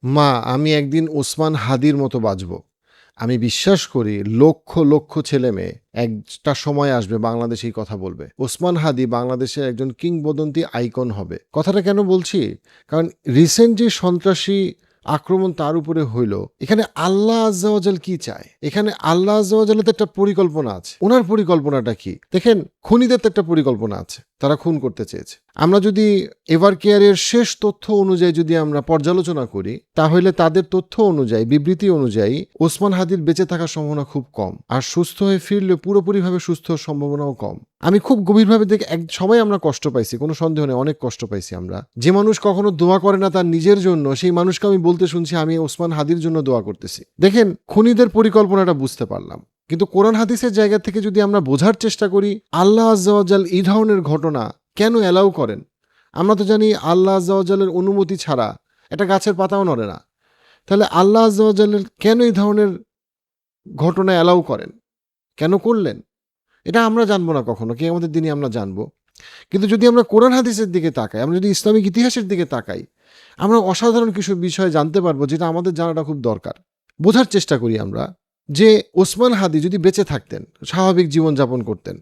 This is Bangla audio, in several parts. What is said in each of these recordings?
মা, আমি একদিন ওসমান হাদির মতো বাঁচব। আমি বিশ্বাস করি লক্ষ লক্ষ ছেলে মেয়ে একটা সময় আসবে বাংলাদেশে এই কথা বলবে, ওসমান হাদি বাংলাদেশের একজন কিংবদন্তি আইকন হবে। কথাটা কেন বলছি? কারণ রিসেন্ট যে সন্ত্রাসী আক্রমণ তার উপরে হইল, এখানে আল্লাহ আজ্জা ওয়াজাল কি চায়? এখানে আল্লাহ আজ্জা ওয়াজালের তো একটা পরিকল্পনা আছে। ওনার পরিকল্পনাটা কি? দেখেন, খুনিদের তো একটা পরিকল্পনা আছে, তারা খুন করতে চেয়েছে। আমরা যদি এভার কেয়ারের শেষ তথ্য অনুযায়ী যদি আমরা পর্যালোচনা করি, তাহলে তাদের তথ্য অনুযায়ী, বিবৃতি অনুযায়ী ওসমান হাদির বেঁচে থাকার সম্ভাবনা খুব কম, আর সুস্থ হয়ে ফিরলে পুরোপুরিভাবে সুস্থ হওয়ার সম্ভাবনাও কম। আমি খুব গভীরভাবে দেখে সবাই আমরা কষ্ট পাইছি, কোনো সন্দেহ নেই, অনেক কষ্ট পাইছি আমরা। যে মানুষ কখনো দোয়া করে না তার নিজের জন্য, সেই মানুষকে আমি বলতে শুনছি আমি ওসমান হাদির জন্য দোয়া করতেছি। দেখেন, খুনিদের পরিকল্পনাটা বুঝতে পারলাম, কিন্তু কোরআন হাদিসের জায়গা থেকে যদি আমরা বোঝার চেষ্টা করি আল্লাহ আজ্জা ওয়াজাল এই ধরনের ঘটনা কেন অ্যালাউ করেন। আমরা তো জানি আল্লাহ আজ্জা ওয়াজালের অনুমতি ছাড়া একটা গাছের পাতাও নড়ে না। তাহলে আল্লাহ আজ্জা ওয়াজালের কেন এই ধরনের ঘটনা অ্যালাউ করেন, কেন করলেন, এটা আমরা জানবো না কখনো, কিয়ামতের দিনে আমরা জানবো। কিন্তু যদি আমরা কোরআন হাদিসের দিকে তাকাই, আমরা যদি ইসলামিক ইতিহাসের দিকে তাকাই, আমরা অসাধারণ কিছু বিষয় জানতে পারবো যেটা আমাদের জানাটা খুব দরকার। বোঝার চেষ্টা করি আমরা যে ওসমান হাদি যদি বেঁচে থাকতেন, স্বাভাবিক জীবনযাপন করতেন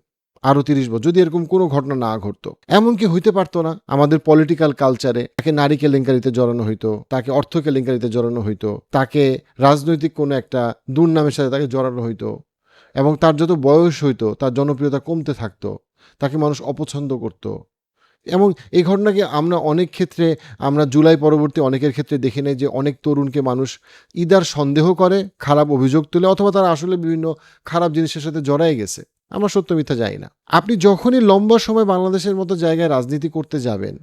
আরো 30 বছর, যদি এরকম কোনো ঘটনা না ঘটতো, এমন কি হইতে পারতো না আমাদের পলিটিক্যাল কালচারে তাকে নারী কেলেঙ্কারিতে জড়ানো হইতো, তাকে অর্থ কেলেঙ্কারিতে জড়ানো হইতো, তাকে রাজনৈতিক কোনো একটা দুর্নামের সাথে তাকে জড়ানো হইতো, এবং তার যত বয়স হইতো তার জনপ্রিয়তা কমতে থাকতো, তাকে মানুষ অপছন্দ করত। এবং এই ঘটনাকে আমরা অনেক ক্ষেত্রে, আমরা জুলাই পরবর্তী অনেকের ক্ষেত্রে দেখে নেই যে অনেক তরুণকে মানুষ ইদার সন্দেহ করে, খারাপ অভিযোগ তুলে, অথবা তারা আসলে বিভিন্ন খারাপ জিনিসের সাথে জড়াই গেছে। আমরা সত্য মিথ্যা জানি না। আপনি যখনই লম্বা সময় বাংলাদেশের মতো জায়গায় রাজনীতি করতে যাবেন,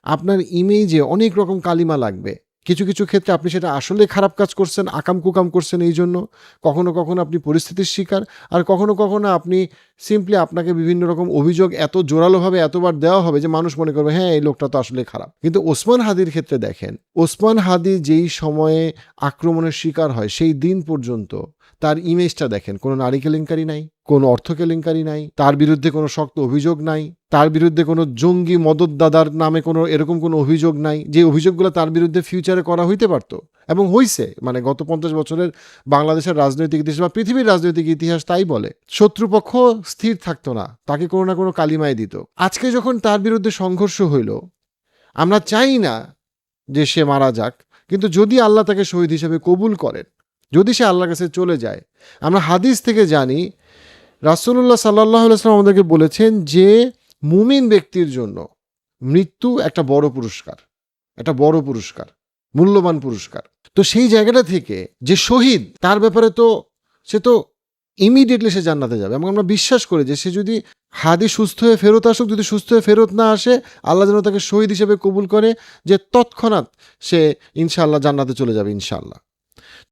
আপনার ইমেজে অনেক রকম কালিমা লাগবে। কিছু কিছু ক্ষেত্রে আপনি সেটা আসলে খারাপ কাজ করছেন, আকাম কুকাম করছেন, এই জন্য কখনো কখনো আপনি পরিস্থিতির শিকার, আর কখনো কখনো আপনি সিম্পলি আপনাকে বিভিন্ন রকম অভিযোগ এত জোরালোভাবে এতবার দেওয়া হবে যে মানুষ মনে করবে হ্যাঁ এই লোকটা তো আসলে খারাপ। কিন্তু ওসমান হাদির ক্ষেত্রে দেখেন, ওসমান হাদি যেই সময়ে আক্রমণের শিকার হয় সেই দিন পর্যন্ত তার ইমেজটা দেখেন, কোনো নারী কেলেঙ্কারি নাই, কোনো অর্থ কেলেঙ্কারি নাই, তার বিরুদ্ধে কোনো শক্ত অভিযোগ নাই, তার বিরুদ্ধে কোনো জঙ্গি মদতদাতার নামে কোনো এরকম কোনো অভিযোগ নাই, যে অভিযোগগুলো তার বিরুদ্ধে ফিউচারে করা হইতে পারতো এবং হইছে। মানে গত 50 বছরের বাংলাদেশের রাজনৈতিক ইতিহাস বা পৃথিবীর রাজনৈতিক ইতিহাস তাই বলে, শত্রুপক্ষ স্থির থাকতো না, তাকে কোনো না কোনো কালিমায় দিত। আজকে যখন তার বিরুদ্ধে সংঘর্ষ হইল, আমরা চাই না যে সে মারা যাক, কিন্তু যদি আল্লাহ তাকে শহীদ হিসেবে কবুল করেন, যদি সে আল্লাহর কাছে চলে যায়, আমরা হাদিস থেকে জানি রাসূলুল্লাহ সাল্লাল্লাহু আলাইহি ওয়াসাল্লাম আমাদেরকে বলেছেন যে মুমিন ব্যক্তির জন্য মৃত্যু একটা বড় পুরস্কার, একটা বড় পুরস্কার, মূল্যবান পুরস্কার। তো সেই জায়গাটা থেকে যে শহীদ, তার ব্যাপারে তো সে তো ইমিডিয়েটলি সে জান্নাতে যাবে, এবং আমরা বিশ্বাস করি যে সে যদি হাদি সুস্থ হয়ে ফেরত আসুক, যদি সুস্থ হয়ে ফেরত না আসে, আল্লাহ যেন তাকে শহীদ হিসেবে কবুল করে, যে তৎক্ষণাৎ সে ইনশাআল্লাহ জান্নাতে চলে যাবে ইনশাআল্লাহ।